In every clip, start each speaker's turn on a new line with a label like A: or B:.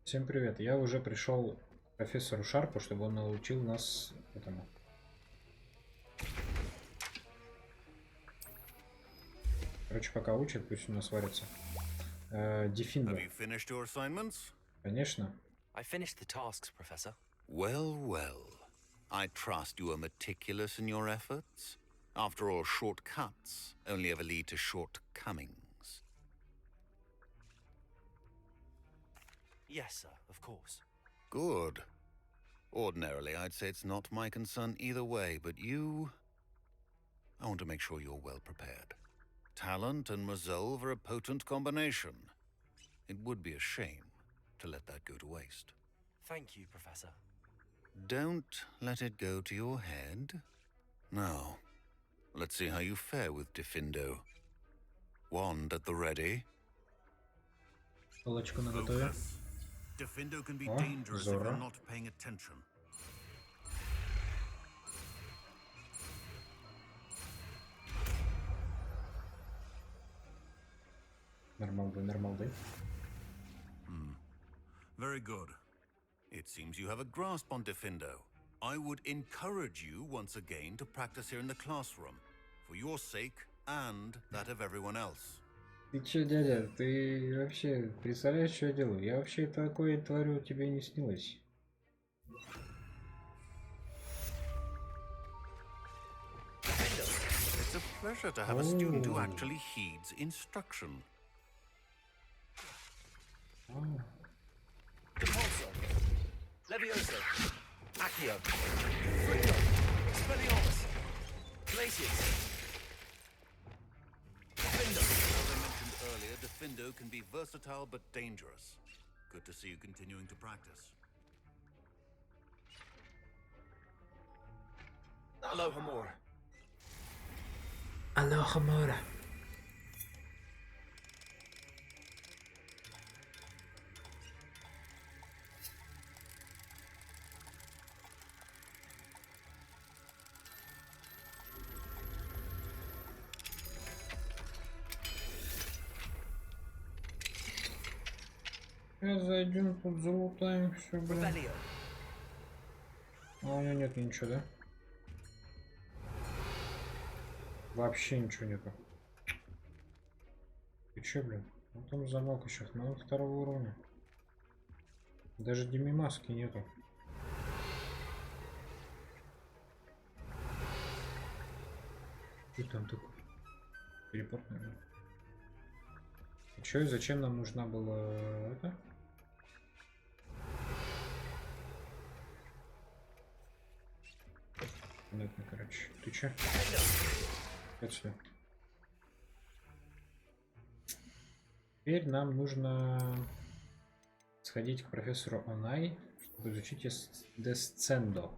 A: Всем привет! Я уже пришел к профессору Шарпу, чтобы он научил нас этому. Короче, пока учит, пусть у нас варится. Дефиндо. Конечно.
B: I finished the tasks, Professor.
C: Well, well. I trust you are meticulous in your efforts. After all, shortcuts only ever lead to shortcomings.
B: Yes, sir, of course.
C: Good. Ordinarily, I'd say it's not my concern either way, but you... I want to make sure you're well prepared. Talent and resolve are a potent combination. It would be a shame to let that go to waste.
B: Thank you, Professor.
C: Don't let it go to your head. Now, let's see how you fare with Defindo. Wand at the ready.
A: Палочку на готове.
D: Defindo can be
A: О,
D: dangerous if
A: здорово.
D: you're not paying attention.
A: Нормалды.
D: Very good.
C: It seems you have a grasp on Defindo. I would encourage you once again to practice here in the classroom, for your sake and that of everyone else.
A: Ты че, дядя, ты вообще представляешь, что я делаю? Я вообще такое творю, тебе не снилось.
C: It's a pleasure to have a student who actually heeds instruction.
B: Depulso, Levioso, Accio, Fringo, Expelliarmus, Glacius.
C: Defindo. As I mentioned earlier, Defindo can be versatile but dangerous. Good to see you continuing to practice.
B: Alohomora.
A: Алохомора. Сейчас зайдем, тут залутаем все, блин.
B: Revelio.
A: А у него нет ничего, да? Вообще ничего нету. Ты че, блин? Вот там замок еще, на второго уровня. Даже демимаски нету. И там такой перепорт, наверное. И че, и зачем нам нужна была это? Понятно, короче. Ты че? Отсюда. Теперь нам нужно сходить к профессору Онай, чтобы изучить Десцендо.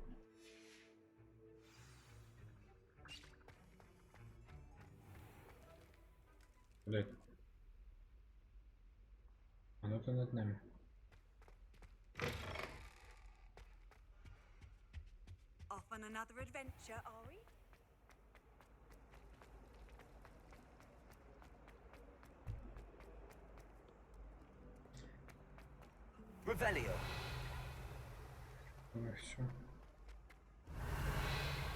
A: Куда это? Оно-то над нами.
E: Off on another adventure, are we?
B: Revelio.
A: Ну все.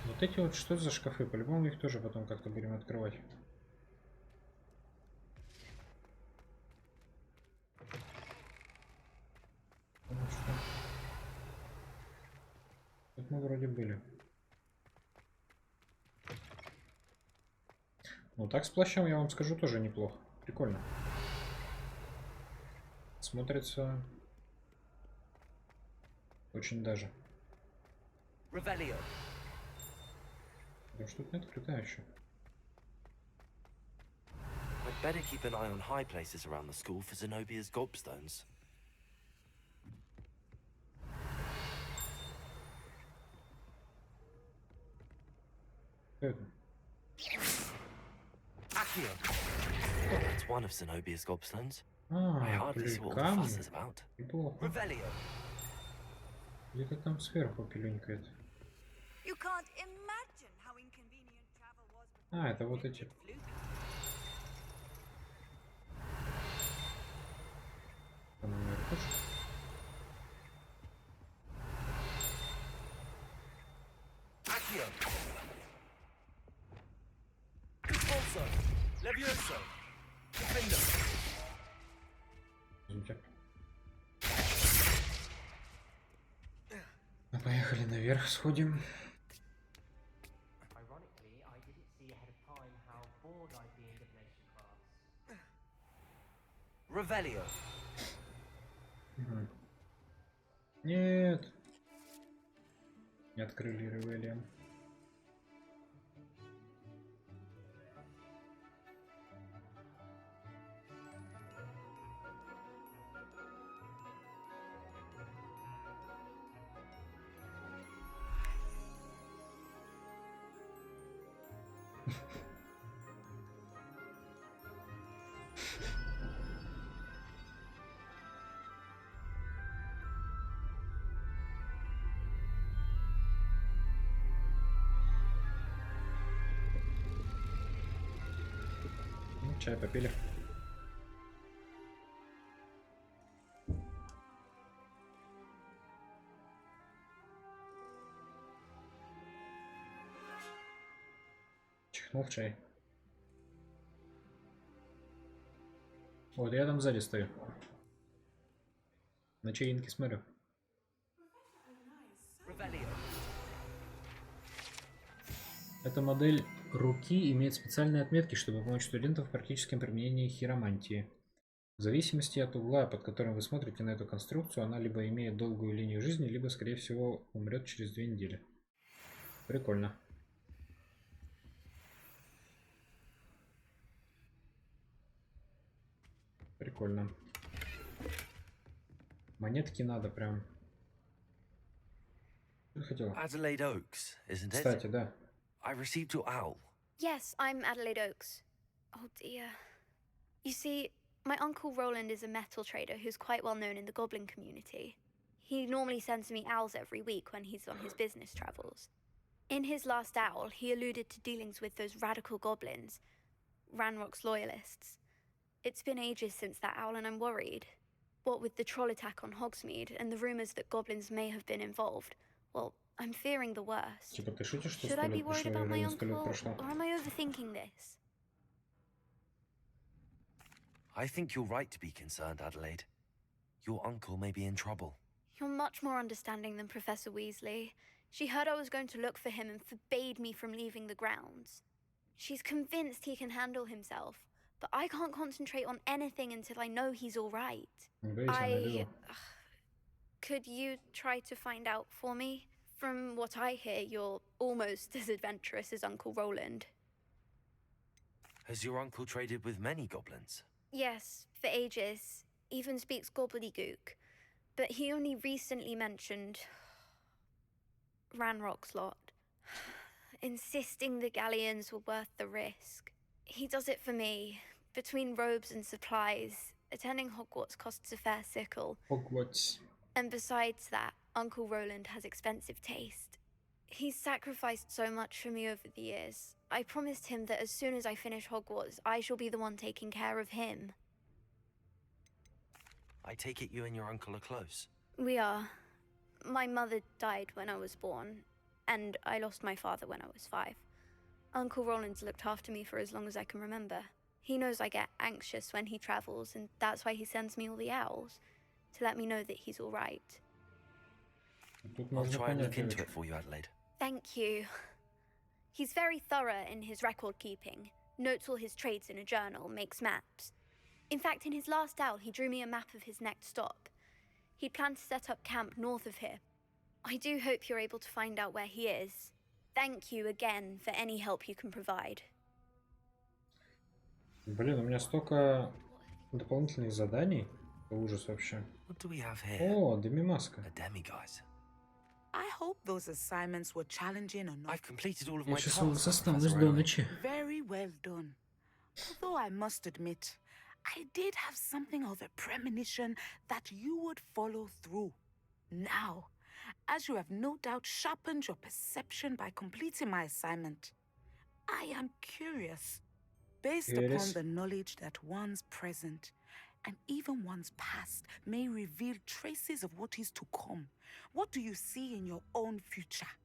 A: Вот эти вот что за шкафы? По-любому их тоже потом как-то будем открывать. Потому что тут мы вроде были. Ну так с плащом, я вам скажу, тоже неплохо. Прикольно. Смотрится очень даже.
B: Revelio.
A: Да что-то нет, крутая еще.
B: I'd better keep an eye on high places around the school for Zenobia's gobstones.
A: Что это?
B: Accio. Oh, that's one of Zenobia's gobstones. I hardly saw what the
A: камни.
B: fuss is about.
A: Неплохо.
B: Revelio.
A: Где-то там сверху пилюнькает.
E: You can't imagine how inconvenient travel was.
A: А, это вот эти. Там наверху.
B: Revelio. Expulso. Levioso. Defender.
A: Извините. Ну, поехали наверх, сходим.
F: Ironically, I didn't see ahead of time how bored I'd be in divination class.
B: Revelio.
A: Нет. Не открыли Ревелиан. Чай попили. Чихнул в чай. Вот я там сзади стою. На чаинке смотрю.
B: Revelio.
A: Эта модель руки имеет специальные отметки, чтобы помочь студентам в практическом применении хиромантии. В зависимости от угла, под которым вы смотрите на эту конструкцию, она либо имеет долгую линию жизни, либо, скорее всего, умрет через 2 недели. Прикольно. Прикольно. Монетки надо прям. Что ты хотела?
B: Adelaide Oaks, isn't it?
A: Кстати, да.
B: I received your owl.
G: Yes, I'm Adelaide Oaks. Oh dear. You see, my uncle Roland is a metal trader who's quite well known in the goblin community. He normally sends me owls every week when he's on his business travels. In his last owl, he alluded to dealings with those radical goblins, Ranrock's loyalists. It's been ages since that owl and I'm worried. What with the troll attack on Hogsmeade and the rumors that goblins may have been involved, well, I'm fearing the worst.
A: Типа ты шутишь, что
G: Should I be worried about my
A: 100 лет
G: uncle,
A: прошло?
G: or am I overthinking this?
B: I think you're right to be concerned, Adelaide. Your uncle may be in trouble.
G: You're much more understanding than Professor Weasley. She heard I was going to look for him and forbade me from leaving the grounds. She's convinced he can handle himself, but I can't concentrate on anything until I know he's all right. Could you try to find out for me? From what I hear, you're almost as adventurous as Uncle Roland.
B: Has your uncle traded with many goblins?
G: Yes, for ages. Even speaks gobbledygook. But he only recently mentioned Ranrock's lot, insisting the galleons were worth the risk. He does it for me. Between robes and supplies, attending Hogwarts costs a fair sickle.
A: Hogwarts.
G: And besides that, Uncle Roland has expensive taste. He's sacrificed so much for me over the years. I promised him that as soon as I finish Hogwarts, I shall be the one taking care of him.
B: I take it you and your uncle are close.
G: We are. My mother died when I was born, and I lost my father when I was 5. Uncle Roland's looked after me for as long as I can remember. He knows I get anxious when he travels, and that's why he sends me all the owls, to let me know that he's all right.
B: I'll try and look into it for you, Adelaide.
G: Thank you. He's very thorough in his record keeping, notes all his trades in a journal, makes maps. In fact, in his last owl, he drew me a map of his next stop. He'd planned to set up camp north of here. I do hope you're able to find out where he is. Thank you again for any help you can provide.
A: Блин, у меня столько дополнительных заданий. Ужас вообще.
B: What do we have here?
A: О, демимаска.
B: A demiguise.
H: I hope those assignments were challenging enough.
B: I've completed all of
A: Я
B: my
A: сейчас
B: tasks,
A: останусь
B: Professor
A: до
B: Owen.
A: ночи.
H: Very well done. Although I must admit, I did have something of a premonition that you would follow through. Now, as you have no doubt sharpened your perception by completing my assignment, I am curious. Based upon the knowledge that one's present and even one's past may reveal traces of what is to come, what do you see in your own future?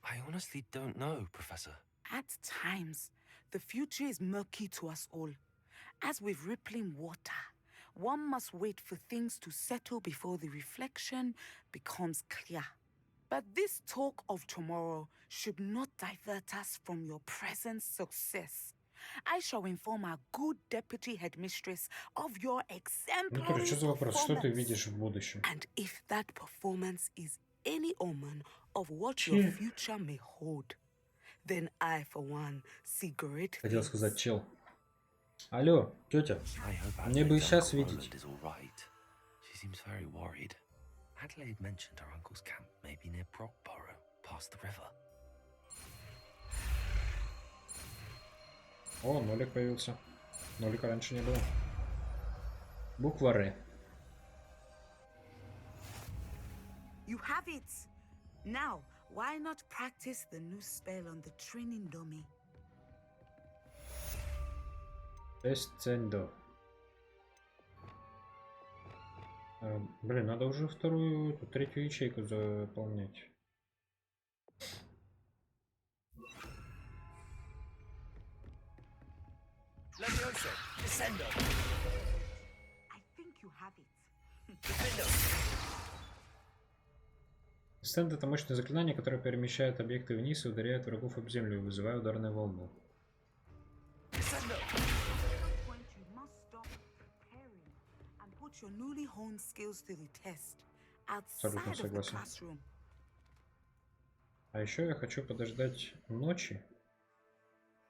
B: I honestly don't know, Professor.
H: At times, the future is murky to us all. As with rippling water, one must wait for things to settle before the reflection becomes clear. But this talk of tomorrow should not divert us from your present success. I shall inform our good deputy headmistress of your
A: Ну,
H: exemplary
A: что за вопрос? Что ты
H: performance.
A: видишь в будущем?
H: And if that performance is any omen of what
A: Че?
H: your future may hold, then I, for one, see great
A: Хотел
H: things.
A: сказать, чел. Алло, тетя.
B: I hope
A: Мне бы
B: Adelaide's
A: сейчас
B: Uncle
A: видеть.
B: Roland is all right. She seems very worried. Adelaide mentioned her uncle's camp may be near Brockborough, past the river.
A: О, нолик появился. Нолика раньше не было. Буква Р.
H: You have it! Now, why not practice the new spell on the training dummy?
A: Эсцендо. Блин, надо уже вторую, третью ячейку заполнять.
H: I think you have it.
A: Эсценд — это мощное заклинание, которое перемещает объекты вниз и ударяет врагов об землю, вызывая ударную волну.
H: Point you must stop preparing and put your newly honed skills to the test outside of the
A: согласен.
H: classroom.
A: А еще я хочу подождать ночи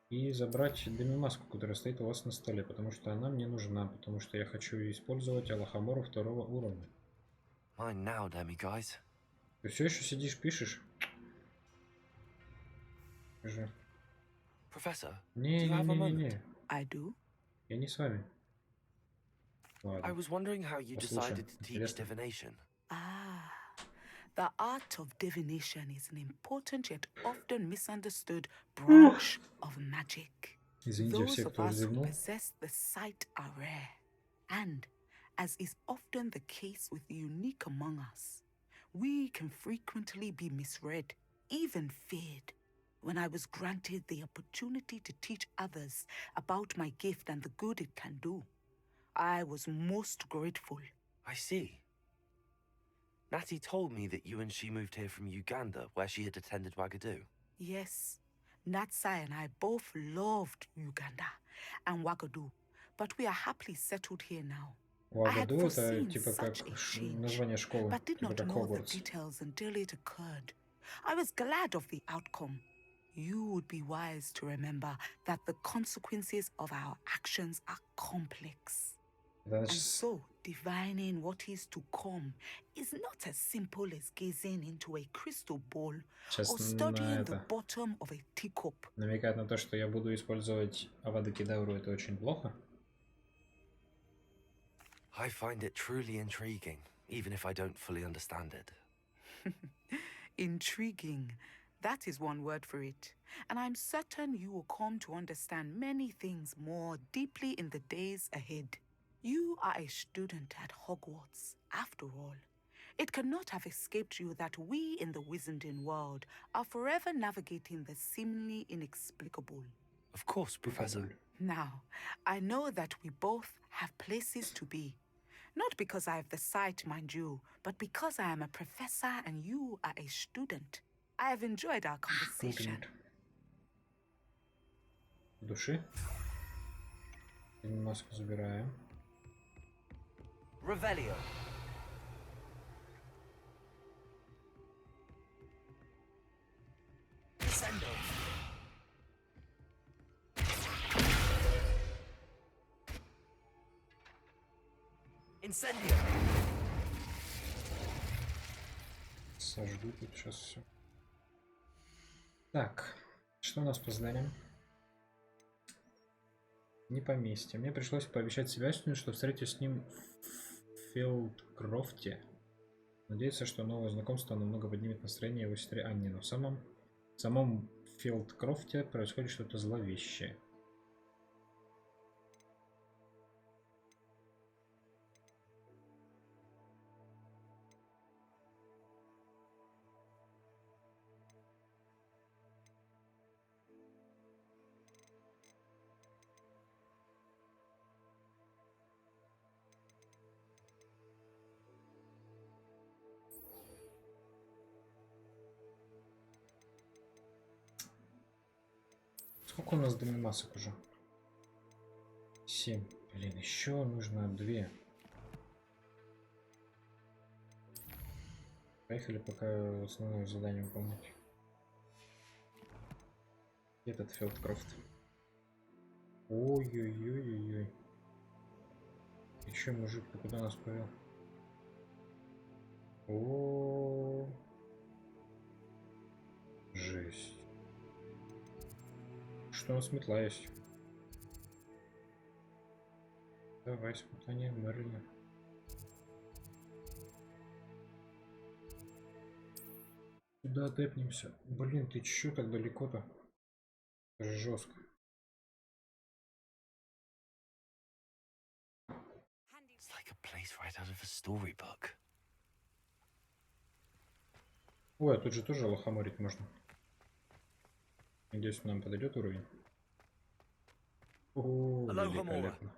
A: и забрать дымимаску, которая стоит у вас на столе, потому что она мне нужна, потому что я хочу использовать Алахамору 2-го уровня.
B: Mine now, guys.
A: Ты все еще сидишь, пишешь? Скажи.
B: Professor, do
A: Не,
B: you
A: не,
B: have a
A: не, не,
B: moment?
A: не.
H: I do.
A: Я не с вами.
B: I
A: Ладно.
B: was wondering how you
A: Послушаем.
B: decided to teach
A: Интересно.
B: divination.
H: Ah, the art of divination is an important yet often misunderstood branch of magic.
A: Извините
H: Those
A: всех,
H: of
A: кто
H: us who
A: зевнул.
H: possess the sight are rare, and, as is often the case with the unique among us, we can frequently be misread, even feared. When I was granted the opportunity to teach others about my gift and the good it can do, I was most grateful.
B: I see. Natty told me that you and she moved here from Uganda, where she had attended Wagadu.
H: Yes, Natsai and I both loved Uganda and Wagadu, but we are happily settled here now. I had
A: Уагаду — это
H: foreseen
A: типа
H: such
A: как
H: a change,
A: название школы,
H: but did
A: типа
H: not
A: как
H: know the
A: Хогвартс.
H: details until it occurred. I was glad of the outcome. You would be wise to remember that the consequences of our actions are complex.
A: Это
H: And
A: значит,
H: so, divining what is to come is not as simple as gazing into a crystal ball
A: сейчас
H: or
A: на
H: studying the
A: это
H: bottom of a teacup.
A: намекает на то, что я буду использовать Авада Кедавру, это очень плохо.
B: I find it truly intriguing, even if I don't fully understand it.
H: Intriguing. That is one word for it. And I'm certain you will come to understand many things more deeply in the days ahead. You are a student at Hogwarts, after all. It cannot have escaped you that we in the Wizarding world are forever navigating the seemingly inexplicable.
B: Of course, Professor.
H: Now, I know that we both have places to be. Not because I have the sight, mind you, but because I am a professor and you are a student. I have enjoyed our conversation.
A: Души. Маску забираем.
B: Revelio. Descendo. Incendio.
A: Сожгу тут сейчас все. Так, что у нас по заданиям? Не поместье. Мне пришлось пообещать Себастьяну, что встречусь с ним в Филдкрофте. Надеюсь, что новое знакомство намного поднимет настроение его сестре Анне, но в самом Филдкрофте происходит что-то зловещее. Сколько у нас масок уже? 7. Блин, еще нужно 2. Поехали пока основное задание выполнять. Этот Филдкрофт. Ой-ой-ой-ой-ой. Еще мужик, ты куда нас повел? О, жесть. Что у нас метла есть? Давай, испытание Мерлина. Куда тэпнемся? Блин, ты чё так далеко-то? Жестко.
B: It's like a place right out of a storybook.
A: Ой, а тут же тоже лохоморить можно. Надеюсь, нам подойдет уровень. О, великолепно.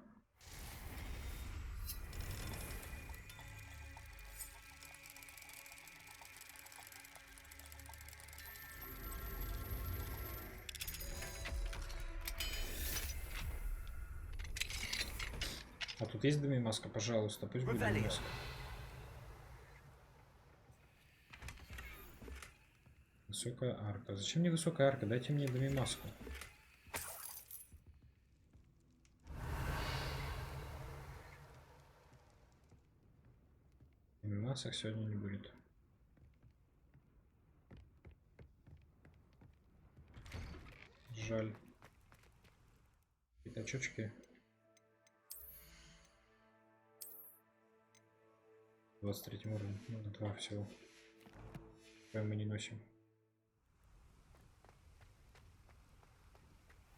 A: А тут есть дымимаска, пожалуйста, пусть будет дымимаска. Высокая арка. Зачем мне высокая арка? Дайте мне дымимаску. Дымимасок сегодня не будет. Жаль. Пятачочки. 23 уровень, ну, 2 всего. Прям мы не носим.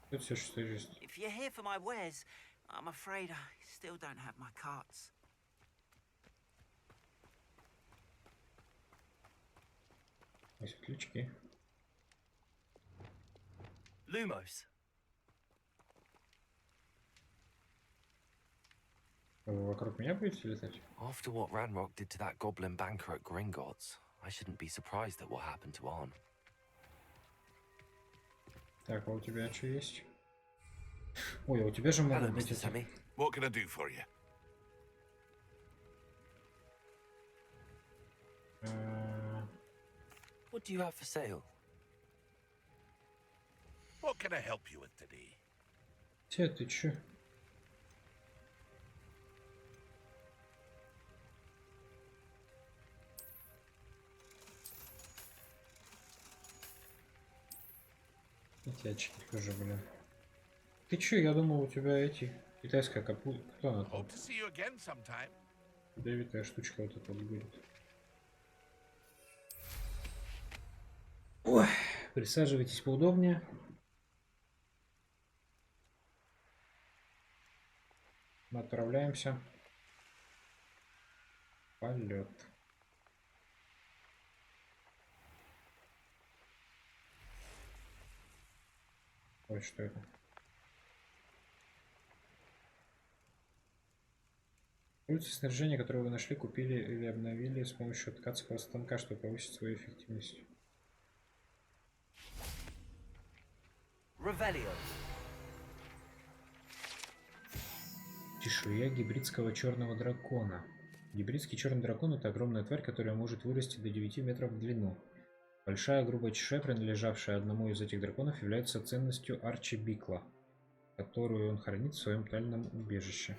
A: Тут все 6 жизнь.
I: If you're here for my wares, I'm afraid I still don't have my carts.
A: Есть ключики.
B: Lumos.
A: Вы вокруг меня будете летать?
B: After what Ranrock did to that goblin banker at Gringotts, I shouldn't be surprised at what happened to Arn.
A: Так, а у тебя что есть? Ой, а у тебя же могут
B: Hello,
A: быть
B: Mr.
A: эти...
B: Sammy.
D: What can I do for you?
B: What do you have for sale?
D: What can I help you with today?
A: Ты чё? Эти очки тоже, блин. Ты чё, я думал, у тебя эти... Китайская капуста. Кто она там?
D: Hope to see you again sometime.
A: Ядовитая штучка вот эта вот будет. Ой, присаживайтесь поудобнее. Мы отправляемся. Полет. Ой, что это? Улицы снаряжения, которое вы нашли, купили или обновили с помощью ткацкого станка, чтобы повысить свою эффективность.
I: Revelio.
A: Чешуя гибридского черного дракона. Гибридский черный дракон — это огромная тварь, которая может вырасти до 9 метров в длину. Большая грубая чешуя, принадлежавшая одному из этих драконов, является ценностью Арчи Бикла, которую он хранит в своем тайном убежище.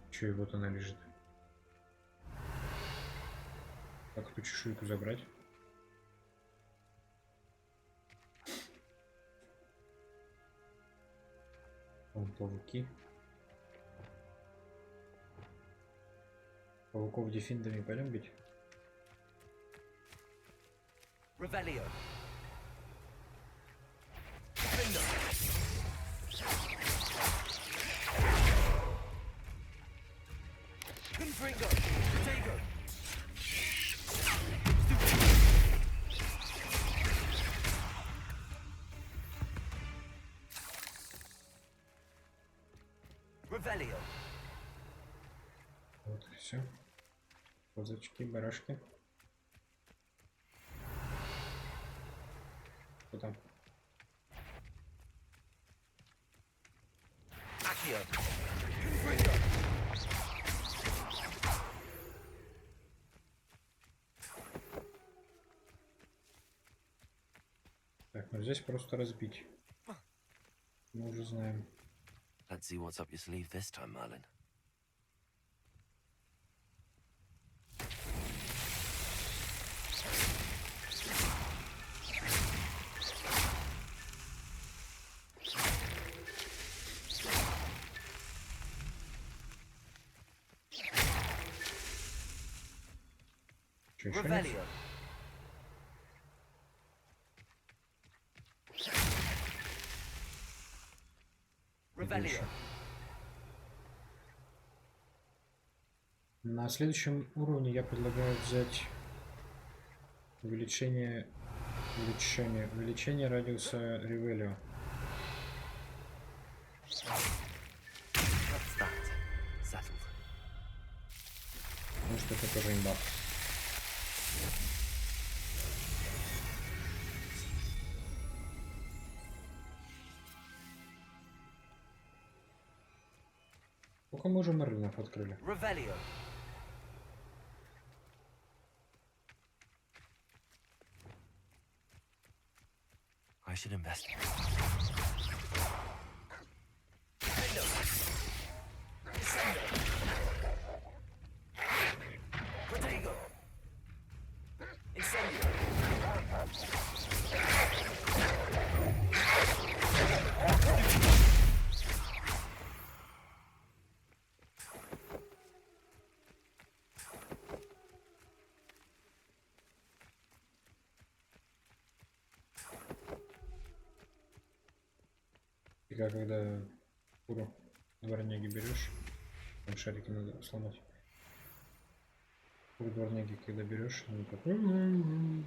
A: Че, и вот она лежит. Как эту чешуйку забрать? Вон пауки. Пауков дефиндами пойдем бить?
I: Revelio. Confringo. Potato. Revelio.
A: Вот и все. Козочки, барашки. Так, ну здесь просто разбить. Мы уже знаем.
B: Let's see what's up your sleeve this time, Merlin.
A: Что, еще нет? Больше. На следующем уровне я предлагаю взять увеличение радиуса Ревелио.
B: That's that. Settled.
A: Потому что это тоже имба. Сколько мы уже Мерлинов открыли?
B: I should investigate.
A: Когда куру дворняги берешь, там шарики надо сломать. Куру дворняги, когда берешь, они так.
B: An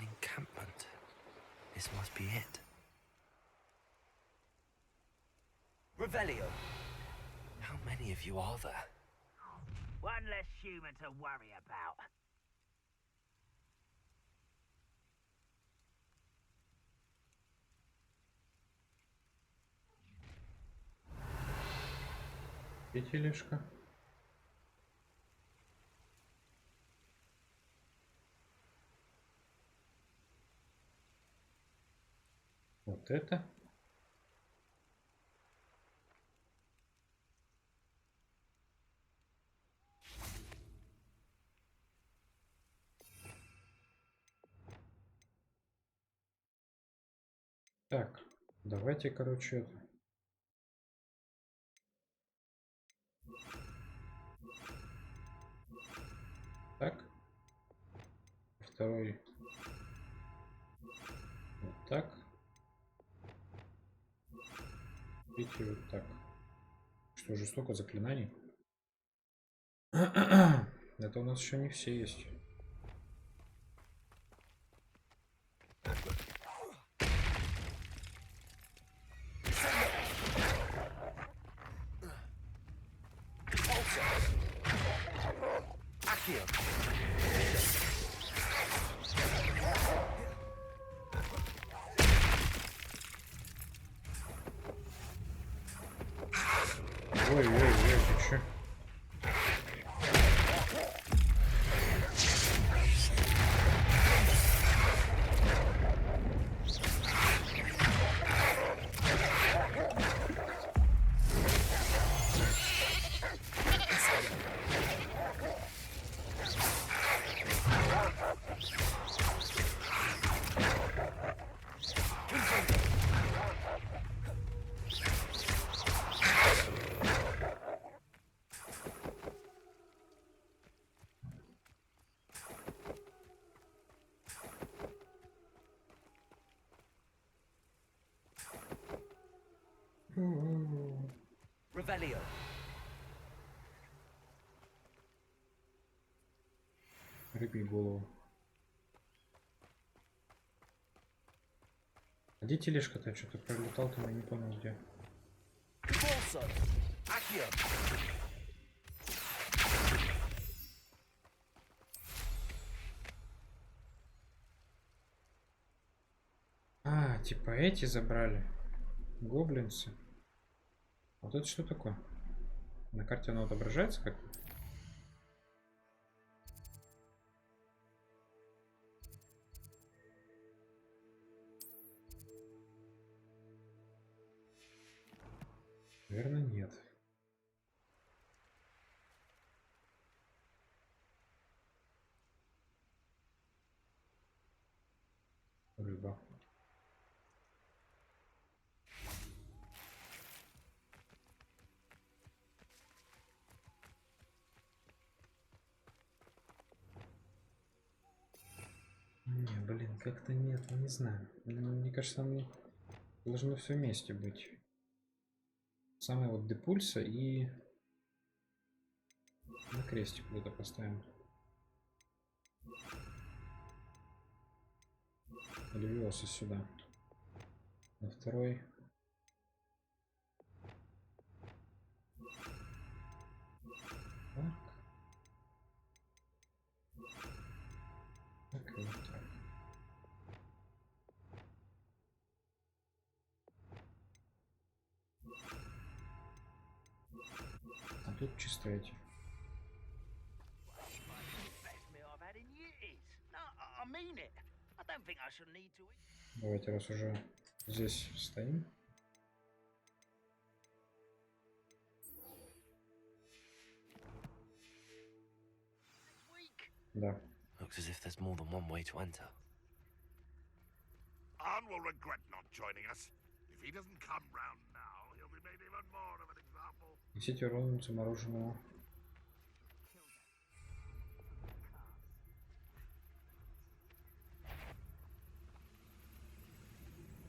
B: encampment. This must be it. Revelio. How many of you are there?
I: One less human to worry about.
A: Тележка. Вот это. Так, давайте, короче, это. Так. Второй. Вот так. Третий вот так. Что же, столько заклинаний? Это у нас еще не все есть. Ой-ой-ой, ты чё?
B: Revelio.
A: Рыбий голову. А где тележка-то? Что-то пролетал, там я не понял где.
B: so. Accio.
A: А, типа эти забрали. Гоблинцы. Вот это что такое? На карте оно отображается как? Наверное, нет. Рыба. Не, блин, как-то нет, ну, не знаю. Мне кажется, там должно все вместе быть. Самое вот депульса и на крестик куда-то поставим. Левиоса сюда. На второй. Так. Так и вот так. А тут чисто эти. Давайте, раз уже здесь стоим. Да.
B: Looks as if there's more than one way to enter.
D: Arn will regret not joining us. If he doesn't come round now, he'll be made even more of an example.
A: Несите урон замороженного.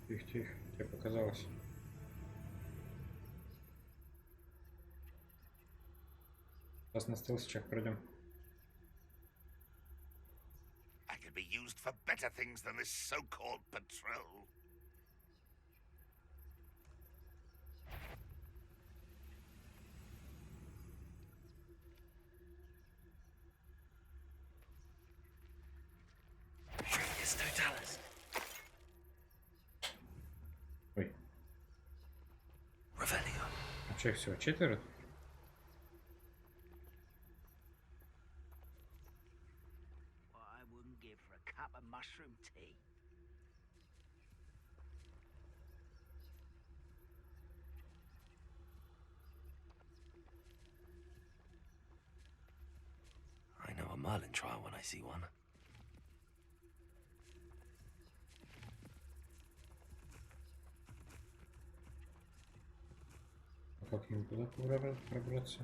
A: Тихо, тихо, тебе показалось. Сейчас на стелсичах пройдем.
D: I could be used for better things than this so-called patrol.
B: Yes, Totalis.
A: Ой,
B: Revelio.
A: а что их всего четверо?
I: What I wouldn't give for a cup of mushroom tea.
B: I know a Merlin trial when I see one.
A: А как ему туда пробраться?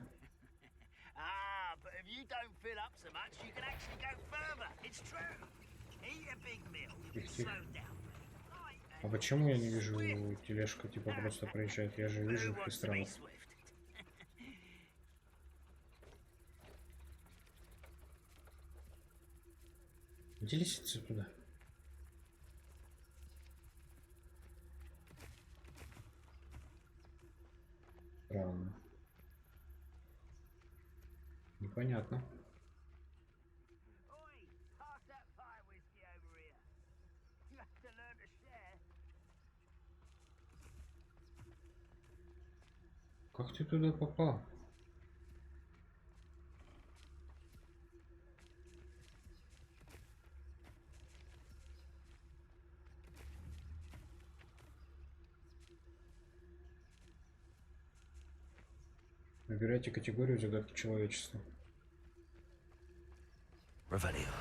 I: Ah, but if you don't fill up so much, you can actually go further. It's true. Eat a big meal. You can slow down.
A: А почему я не вижу тележку, типа просто проезжает? Я же вижу их из травок. Где лестница туда? Странно. Непонятно.
I: Oi, pass that fire whiskey over here. You have to learn to share.
A: Как ты туда попал? Выбирайте категорию загадки человечества.
B: Revelio.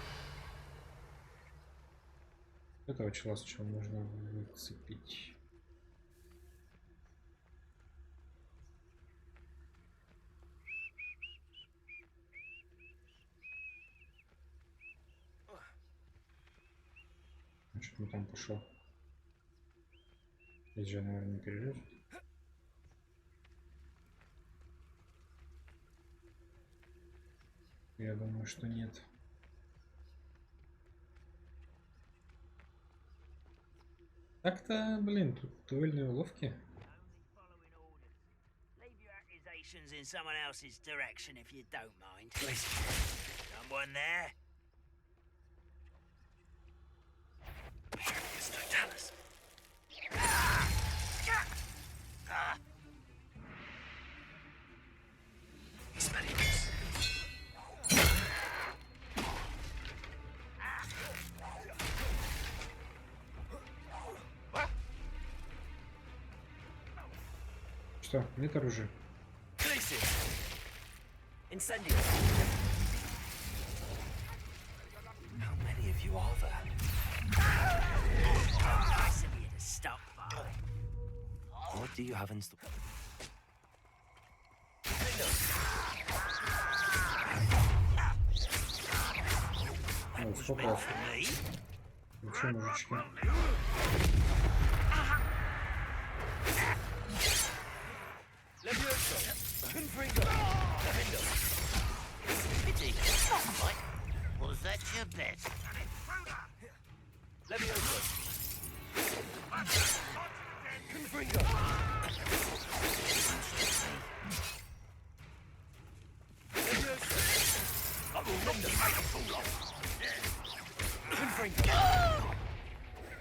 A: Этого чела сначала нужно выцепить. Значит, он там пошел. Здесь же, наверное, не перелезут. Я думаю, что нет. Так-то, блин, тут дуэльные уловки.
I: directions in someone else's direction if you don't mind. Someone there?
B: It's no Dallas. He's smelling this.
A: Что? Нет оружия.
I: Leacy. Incendio.
B: How many of you are there?
I: Nice of you to stop by.
B: What do you have in store?
A: Ой, сколько вас?
I: Me?
A: Ну что, мужички?
I: Pity. What? Was that your bet?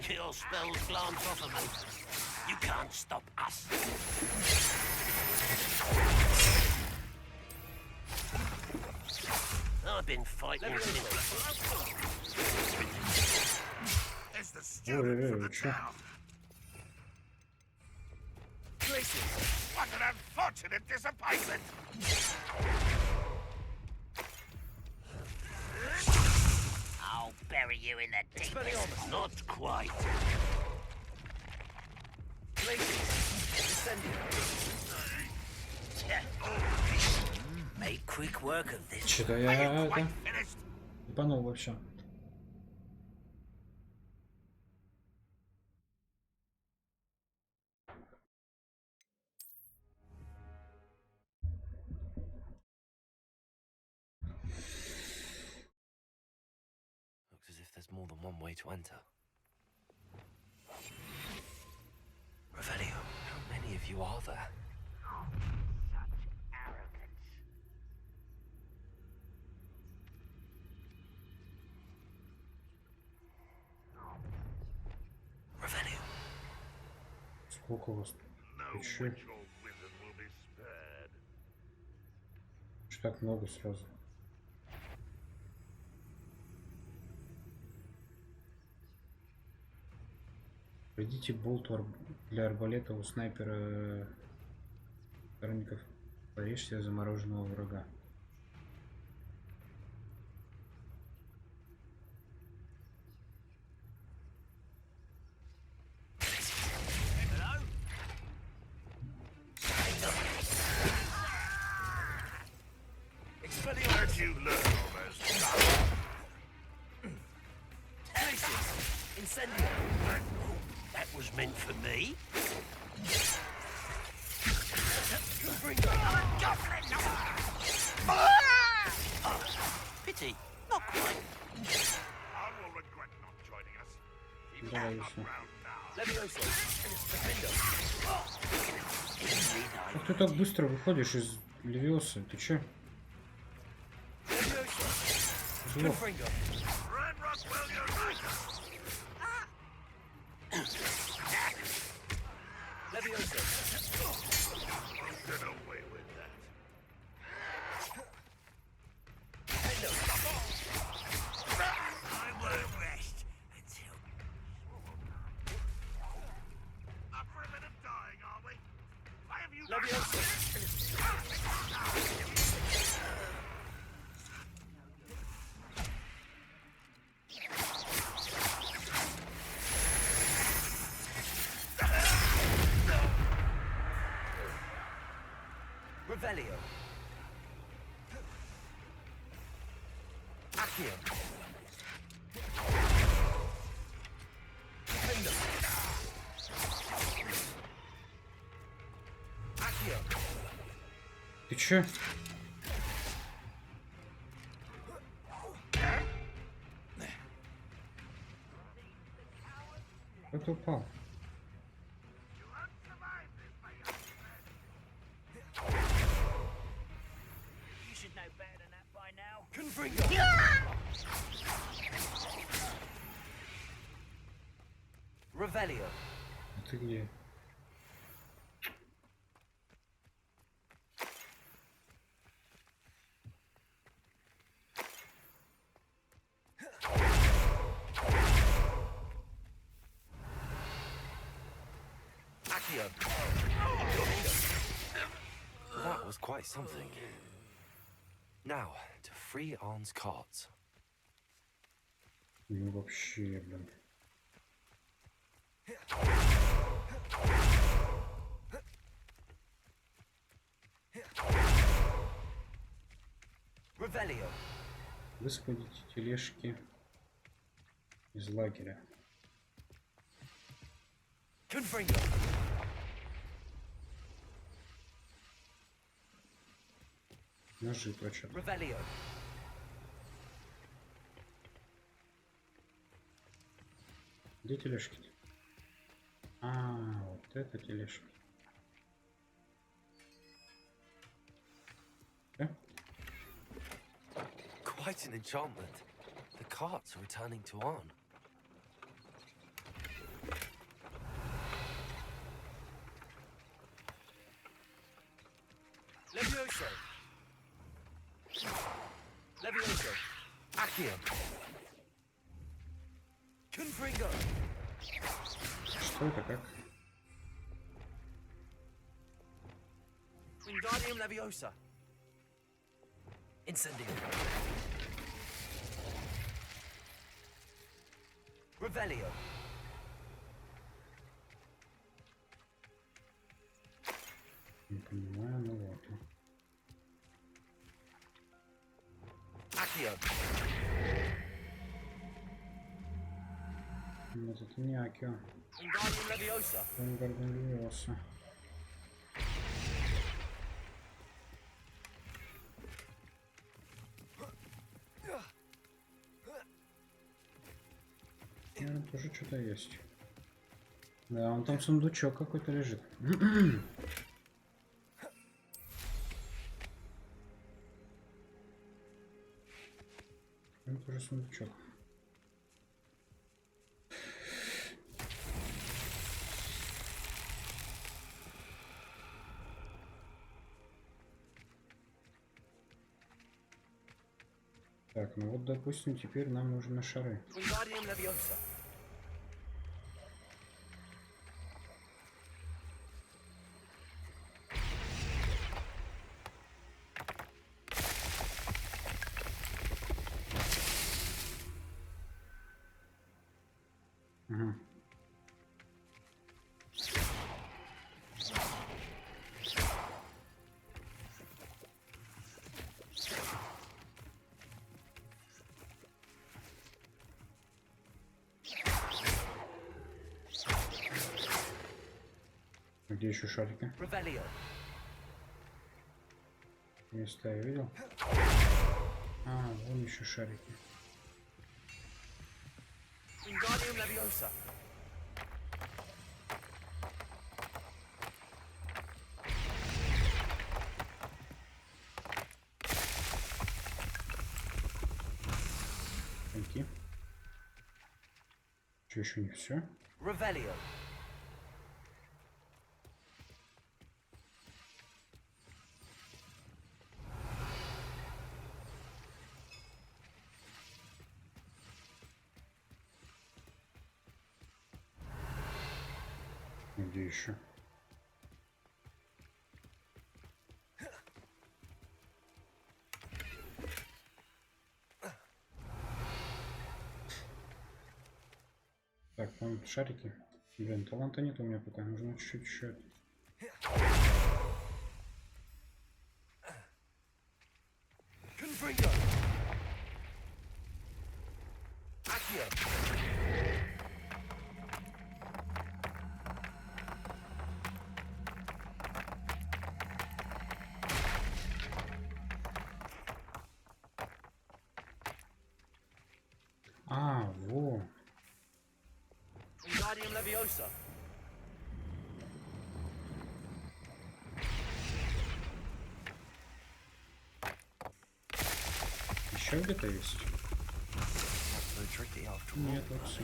I: Your spells glance off of me. You can't stop us. I've been fighting
D: It's the student from the town. What an unfortunate disappointment!
I: I'll bury you in the deepest. Not quite. Make quick work of this.
A: Что-то я это ебанул вообще.
B: Looks as if there's more than one way to enter. Revelio, how many of you are there? Revelio.
A: Сколько у вас?
D: No
A: Еще.
D: witch or wizard will be spared.
A: Что так много сразу? Введите болт для арбалета у снайпера сторонников. Порежьте замороженного врага.
D: Where'd you learn all those stuff?
I: Incendio. That was meant for me. Pity. Not quite.
D: I will regret not joining us. He
A: Давай
D: not
A: еще.
D: round now.
A: Как ты так быстро выходишь из Левиоса? Ты чё? Зло.
D: Run, Rockwell, you're right. Get away with that.
I: I won't rest until.
D: Up for a bit of dying, are we? Why have you
I: Revelio. Accio. Accio.
A: Ты чё? Как ты упал?
B: Revelio.
A: А ты где?
B: Accio. That was quite something. Now, to free Arn's cards.
A: Ну вообще, блин.
B: Revelio.
A: Высвободите тележки из лагеря.
B: Confringo.
A: Ножи прочат.
B: Revelio.
A: Где тележки? А, вот это тележки. Да?
B: Quite an enchantment. The carts are returning to Arn. Levioso. Levioso. Accio. Confringo.
A: Что это как?
B: Wingardium Leviosa. Incendio. Revelio.
A: Не понимаю, ну вот.
B: Accio.
A: Вот это не Акио.
B: Wingardium Leviosa.
A: Вангарден Левиоса. Тоже что-то есть. Да, он там сундучок какой-то лежит. Там тоже сундучок. Так, ну вот, допустим, теперь нам нужны шары.
B: Wingardium Leviosa.
A: Угу. Где еще шарики?
B: Revelio.
A: Места я видел. А, вон еще шарики.
B: Wingardium Leviosa.
A: Пойти. Что, еще не все?
B: Revelio.
A: Где еще? Так, там шарики. Блин, таланта нет у меня пока. Нужно чуть-чуть еще.
B: Confringo. Accio.
A: А, во.
B: Wingardium Leviosa.
A: Еще Еще где-то есть?
B: So tricky after all.
A: Нет, вот все.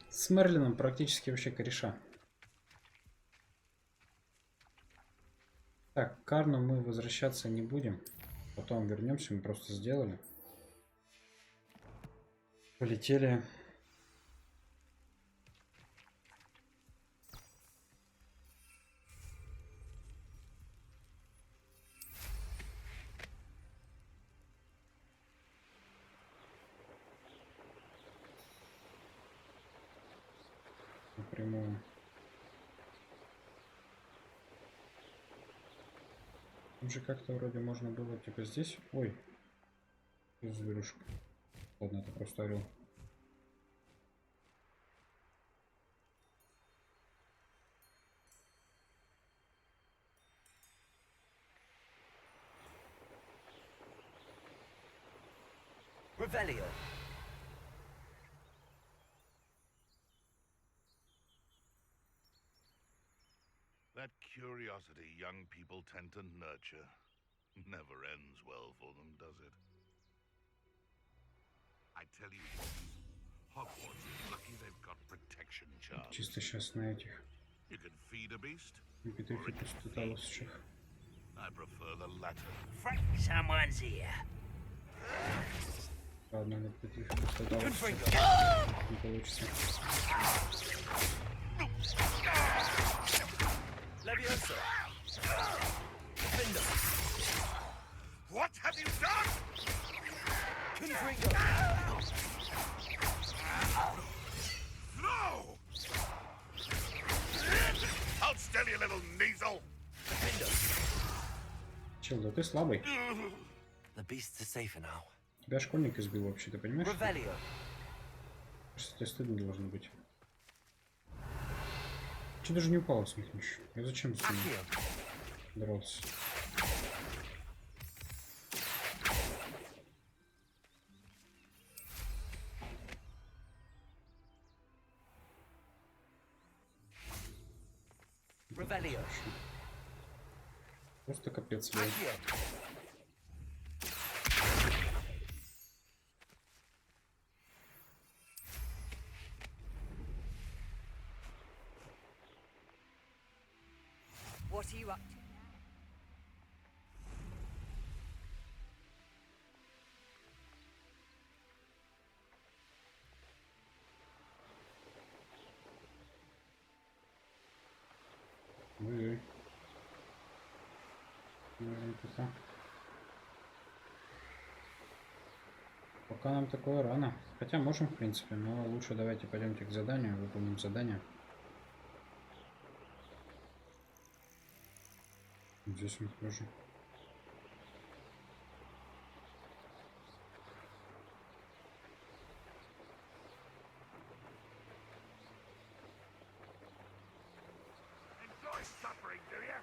A: С Мерлином практически вообще кореша. Так, к Карну мы возвращаться не будем. Потом вернемся, мы просто сделали. Полетели. Напрямую. Там же как-то вроде можно было типа здесь. Ой. Зверюшка. Ладно, это просто орел.
B: Revelio.
D: That curiosity young people tend to nurture never ends well for them, does it? I tell you, Hogwarts is lucky they've got protection charms.
A: Чисто сейчас на этих.
D: You can feed a beast.
A: Петухи пустоталосчих.
D: I prefer the latter.
I: Frank, someone's here.
A: Ладно, на петухи пустоталосчих. Не получится.
B: Leviosa. Defender.
D: What have you done?
B: Confringo.
D: No! Hold still, you little weasel!
B: Defender.
A: Чел, да ты слабый.
B: The beasts are safer now.
A: Тебя школьник избил вообще, ты понимаешь?
B: Revelio.
A: Что тебе стыдно должно быть. Че даже не упал, смехнешь? Я зачем с ним
B: Accio.
A: дрался?
B: Revelio.
A: Просто капец, блядь.
B: Accio.
E: What are you up to?
A: Ой-ой. Наверное, пока нам такое рано. Хотя можем, в принципе, но лучше давайте пойдемте к заданию, выполним задание. Здесь мы тоже.
D: Enjoy suffering, do you?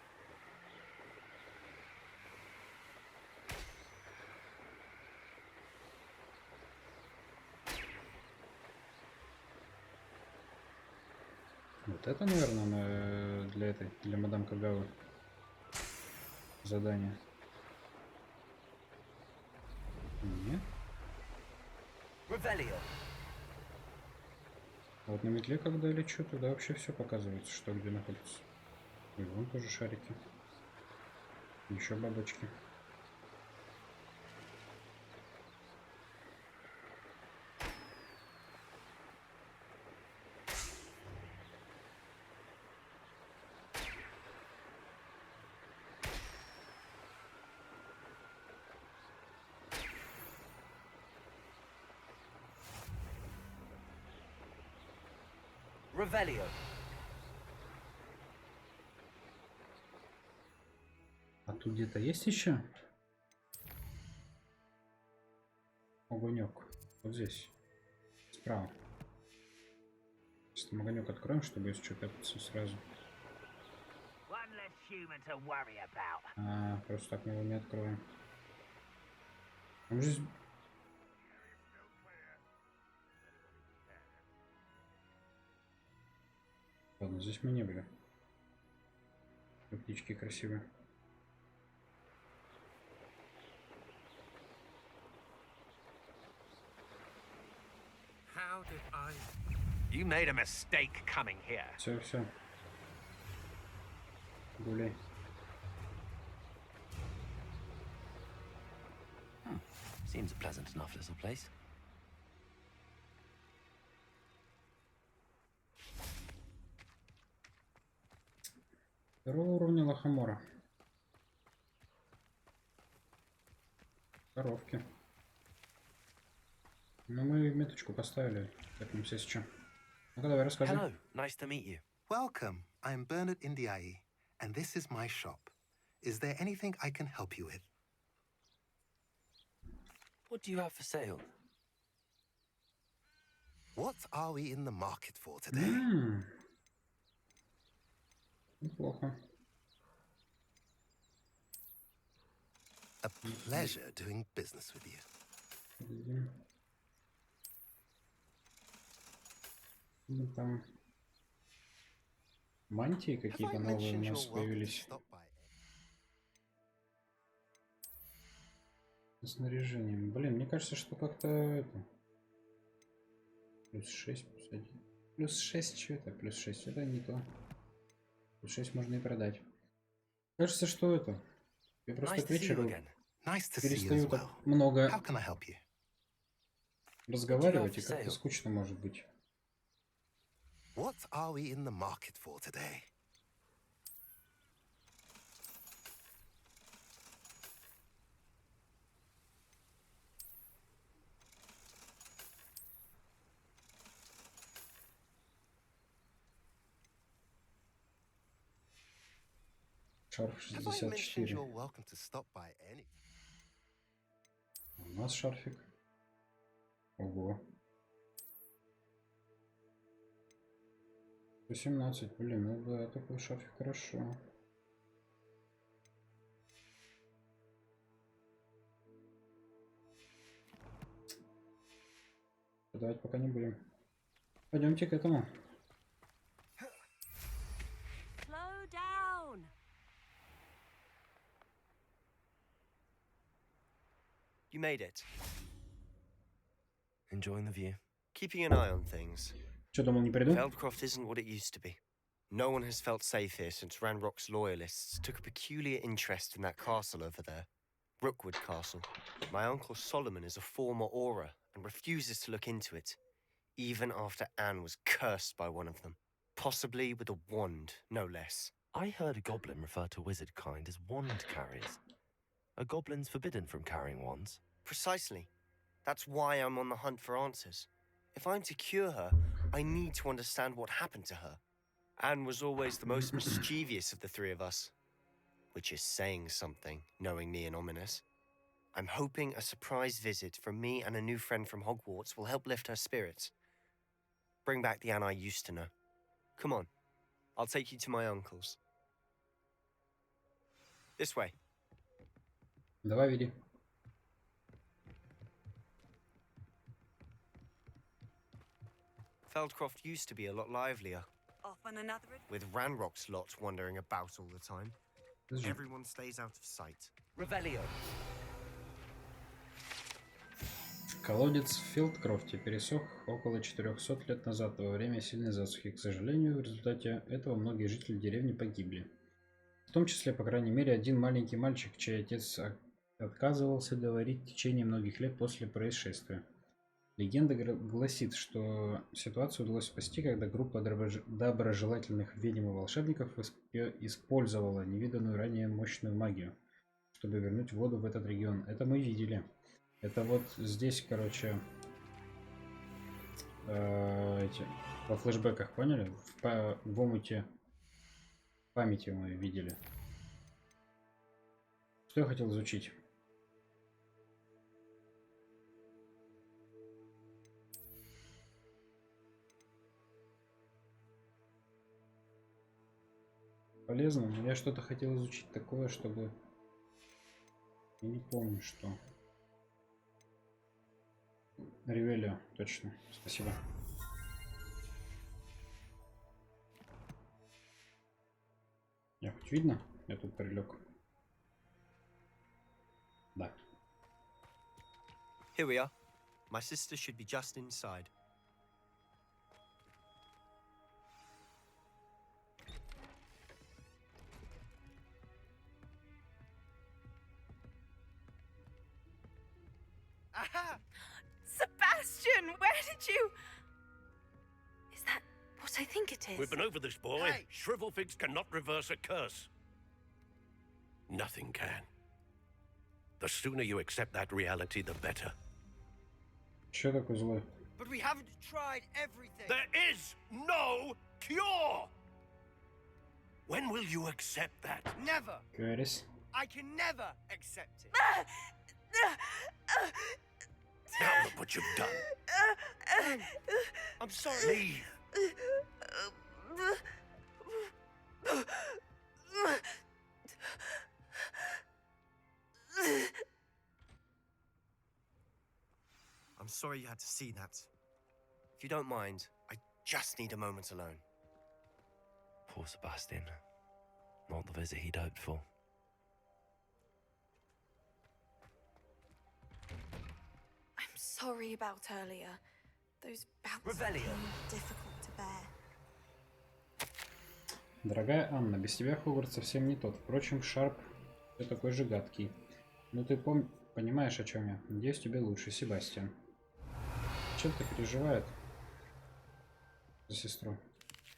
A: Вот это, наверное, для мадам Кагавы задание. Нет.
B: Revelio.
A: А вот на метле, когда лечу, туда вообще все показывается, что где находится. И вон тоже шарики. Еще бабочки.
B: Revelio.
A: А тут где-то есть еще огонек? Вот здесь. Справа. Сейчас там огонек откроем, чтобы если что пятаться сразу.
I: One less human to worry about.
A: А, просто так мы его не откроем. Там же... Ладно, здесь мы не были. Птички красивые.
I: How did I... You made a mistake coming here.
A: Все, все. Гуляй.
B: Seems a pleasant enough little place.
A: Второго уровня лохомора. Коровки. Ну, мы меточку поставили. Как нам все сейчас. Ну-ка, давай, рассказывай.
B: Hello, nice to meet you.
J: Welcome. I'm Bernard Indiai, and this is my shop. Is there anything I can help you with?
B: What do you have for sale?
J: What are we in the market for today?
A: Неплохо.
J: A pleasure doing business with you.
A: Видим. Ну, там мантии
J: Have I
A: какие-то новые у
J: mentioned
A: нас
J: you're welcome to
A: появились.
J: stop by?
A: Снаряжением. Блин, мне кажется, что как-то это... Плюс 6, плюс 1. Плюс 6, что это? Плюс 6, это не то. Плюс 6 можно и продать. Кажется, что это... Я просто к вечеру
J: Nice to see you as
A: перестаю
J: well.
A: так много
J: How can I help you?
A: разговаривать, и как-то скучно может быть.
J: What are we in the market for today?
A: Шарф
J: Have I mentioned
A: 64.
J: you're welcome to stop by any...
A: У нас шарфик. Ого. 18. Блин, ну да, такой шарфик хорошо. Давайте пока не будем. Пойдемте к этому.
E: Slow down.
K: You made it.
B: Enjoying the view.
K: Keeping an eye on things.
A: Что, думал, не приду?
K: Feldcroft isn't what it used to be. No one has felt safe here since Ranrock's loyalists took a peculiar interest in that castle over there. Rookwood Castle. My uncle Solomon is a former Auror and refuses to look into it, even after Anne was cursed by one of them. Possibly with a wand, no less.
B: I heard a goblin refer to wizard kind as wand carriers. Are goblins forbidden from carrying wands?
K: Precisely. That's why I'm on the hunt for answers. If I'm to cure her, I need to understand what happened to her. Anne was always the most mischievous of the three of us. Which is saying something, knowing me and ominous. I'm hoping a surprise visit from me and a new friend from Hogwarts will help lift her spirits. Bring back the Anne I used to know. Come on, I'll take you to my uncle's. This way.
A: Давай, веди.
K: Feldcroft used to be a lot livelier.
E: Off on another
K: With Ranrock's lot wandering about all the time.
A: Подожди.
K: Everyone stays out of sight.
I: Revelio.
A: Колодец в Филдкрофте пересох около 400 лет назад во время сильной засухи. К сожалению, в результате этого многие жители деревни погибли. В том числе, по крайней мере, один маленький мальчик, чей отец отказывался говорить в течение многих лет после происшествия. Легенда гласит, что ситуацию удалось спасти, когда группа доброжелательных ведьм и волшебников использовала невиданную ранее мощную магию, чтобы вернуть воду в этот регион. Это мы видели. Это вот здесь, короче, во флешбеках, поняли? В омуте памяти мы видели. Что я хотел изучить? Полезно, но я что-то хотел изучить такое, чтобы... Я не помню, что... Ревелио, точно. Спасибо. Что-нибудь видно? Я тут прилег. Да.
K: Here we are. My sister should be just inside.
H: Aha! Sebastian, where did you... Is that what I think it is?
L: We've been over this, boy.
I: Hey.
L: Shrivelfigs cannot reverse a curse. Nothing can. The sooner you accept that reality, the better.
A: Что такое злой?
I: But we haven't tried everything.
L: There is no cure! When will you accept that?
I: Never.
A: Кэрис.
I: I can never accept it.
L: Now look what you've done.
K: I'm sorry.
L: Leave.
K: I'm sorry you had to see that. If you don't mind, I just need a moment alone.
B: Poor Sebastian. Not the visit he'd hoped for.
M: I'm sorry about earlier. Those bouts
K: Revelio.
M: were difficult to bear.
A: Дорогая Анна, без тебя Хогвартс совсем не тот. Впрочем, Шарп все такой же гадкий. Ну ты понимаешь, о чем я. Надеюсь, тебе лучше, Себастьян. Чем ты переживает за сестру?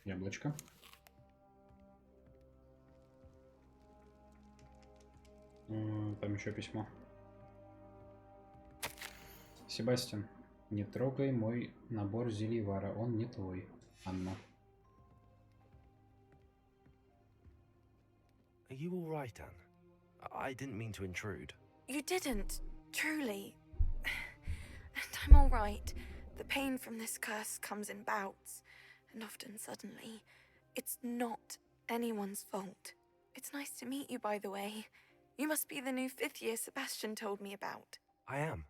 A: Яблочко. Там еще письмо. Себастьян, не трогай мой набор зельевара, он не твой. Анна.
B: Are you all right, Anne? I didn't mean to intrude.
M: You didn't, truly. And I'm all right. The pain from this curse comes in bouts, and often suddenly. It's not anyone's fault. It's nice to meet you, by the way. You must be the new 5th year Sebastian told me about.
B: I am.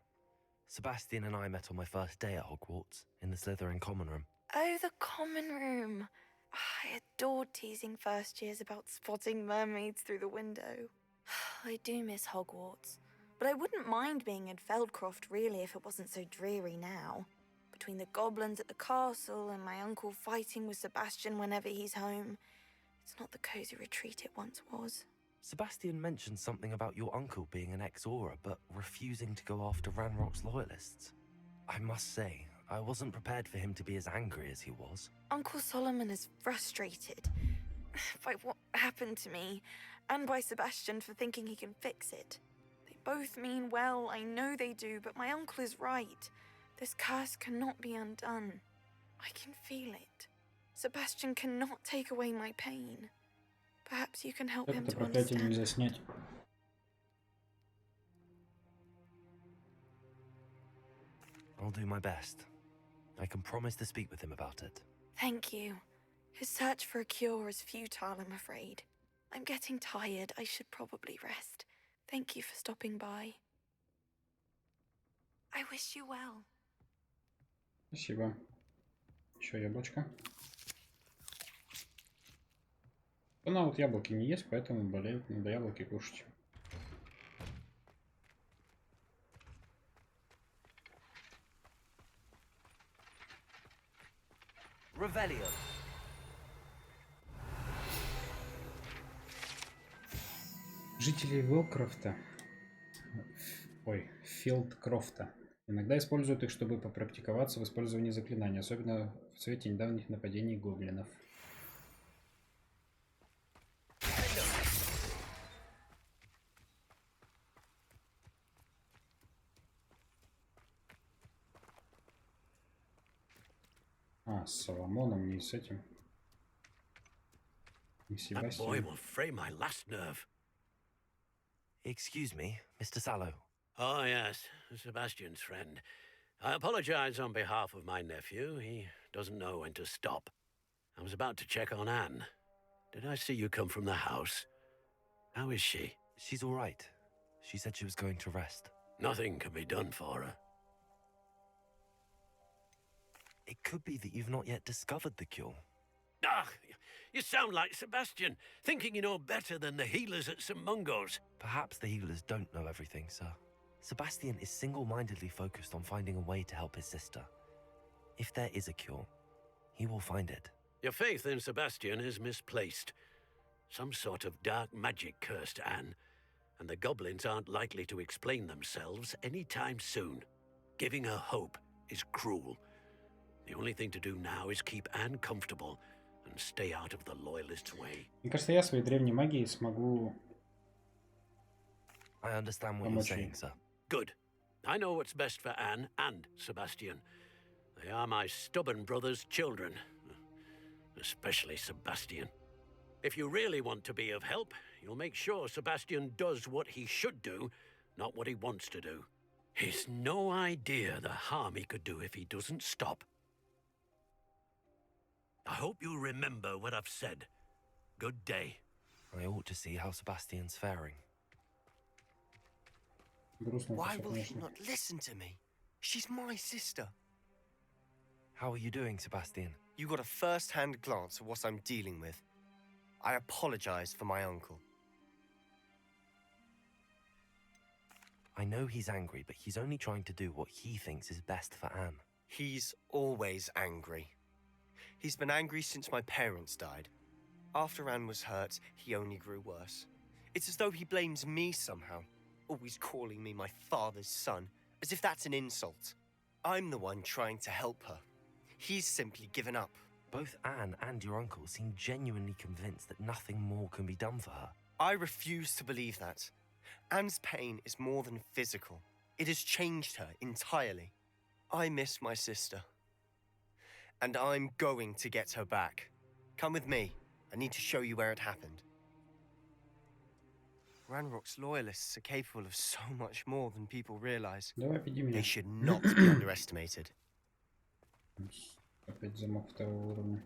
B: Sebastian and I met on my first day at Hogwarts, in the Slytherin common room.
M: Oh, the common room. I adored teasing first years about spotting mermaids through the window. I do miss Hogwarts, but I wouldn't mind being in Feldcroft really if it wasn't so dreary now. Between the goblins at the castle and my uncle fighting with Sebastian whenever he's home, it's not the cozy retreat it once was.
B: Sebastian mentioned something about your uncle being an ex-Auror, but refusing to go after Ranrock's loyalists. I must say, I wasn't prepared for him to be as angry as he was.
M: Uncle Solomon is frustrated by what happened to me, and by Sebastian for thinking he can fix it. They both mean well, I know they do, but my uncle is right. This curse cannot be undone. I can feel it. Sebastian cannot take away my pain. Perhaps you can help him
A: Это
M: to
A: проклятие
M: understand.
A: нельзя снять.
B: I'll do my best. I can promise to speak with him about it.
M: Thank you. His search for a cure is futile, I'm afraid. I'm getting tired. I should probably rest. Thank you for stopping by. I wish you well.
A: Спасибо. Еще яблочко. Она вот яблоки не ест, поэтому болеет. Надо яблоки кушать.
K: Revelio.
A: Жители Уилкрофта, Филдкрофта, иногда используют их, чтобы попрактиковаться в использовании заклинаний, особенно в свете недавних нападений гоблинов. А, с Соломоном, не с этим. Не
L: That boy
A: Себастьян.
L: will fray my last nerve.
B: Excuse me, Mr. Sallow.
L: Oh, yes, Sebastian's friend. I apologize on behalf of my nephew. He doesn't know when to stop. I was about to check on Anne. Did I see you come from the house? How is she?
B: She's all right. She said she was going to rest.
L: Nothing can be done for her.
B: It could be that you've not yet discovered the cure.
L: Ah, You sound like Sebastian, thinking you know better than the healers at St. Mungo's.
B: Perhaps the healers don't know everything, sir. Sebastian is single-mindedly focused on finding a way to help his sister. If there is a cure, he will find it.
L: Your faith in Sebastian is misplaced. Some sort of dark magic cursed Anne, and the goblins aren't likely to explain themselves anytime soon. Giving her hope is cruel. The only thing to do now is keep Anne comfortable and stay out of the loyalists' way.
A: Мне кажется, я своей древней магией смогу
B: I understand what you're saying, sir.
L: Good. I know what's best for Anne and Sebastian. They are my stubborn brother's children. Especially Sebastian. If you really want to be of help, you'll make sure Sebastian does what he should do, not what he wants to do. He's no idea the harm he could do if he doesn't stop. I hope you remember what I've said. Good day.
B: I ought to see how Sebastian's faring.
K: Why will he not listen to me? She's my sister.
B: How are you doing, Sebastian?
K: You got a first-hand glance at what I'm dealing with. I apologize for my uncle.
B: I know he's angry, but he's only trying to do what he thinks is best for Anne.
K: He's always angry. He's been angry since my parents died. After Anne was hurt, he only grew worse. It's as though he blames me somehow, always calling me my father's son, as if that's an insult. I'm the one trying to help her. He's simply given up.
B: Both Anne and your uncle seem genuinely convinced that nothing more can be done for her.
K: I refuse to believe that. Anne's pain is more than physical. It has changed her entirely. I miss my sister. And I'm going to get her back. Come with me. I need to show you where it happened. Ranrock's loyalists are capable of so much more than people realize. They should not be underestimated.
A: Опять замок второго уровня.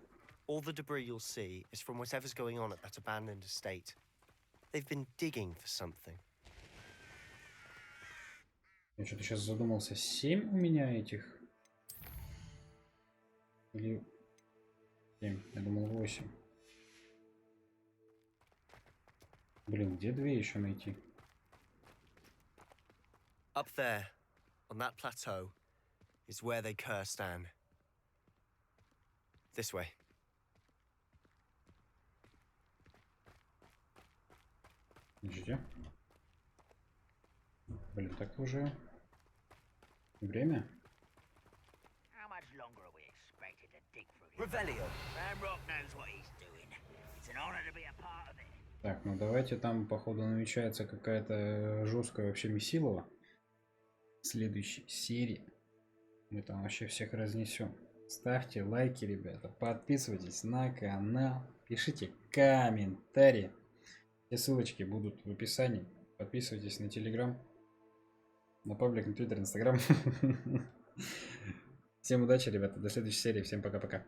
K: All the debris you'll see is from whatever's going on at that abandoned estate. They've been digging for something.
A: Я что-то сейчас задумался. 7 у меня этих? Или 7? Я думал 8. Блин, где 2 еще найти?
K: Up there, on that plateau, is where they cursed Anne. This way.
A: Подожди. Блин, так уже время?
I: How much longer are we expected to dig through here?
K: Revelio.
I: Ranrock knows what he's doing. It's an honor to be a part of it.
A: Так, ну давайте, там походу намечается какая-то жесткая вообще месилова. В следующей серии мы там вообще всех разнесем. Ставьте лайки, ребята, подписывайтесь на канал, пишите комментарии. Все ссылочки будут в описании. Подписывайтесь на Телеграм, на паблик, на Твиттер, Инстаграм. Всем удачи, ребята, до следующей серии, всем пока-пока.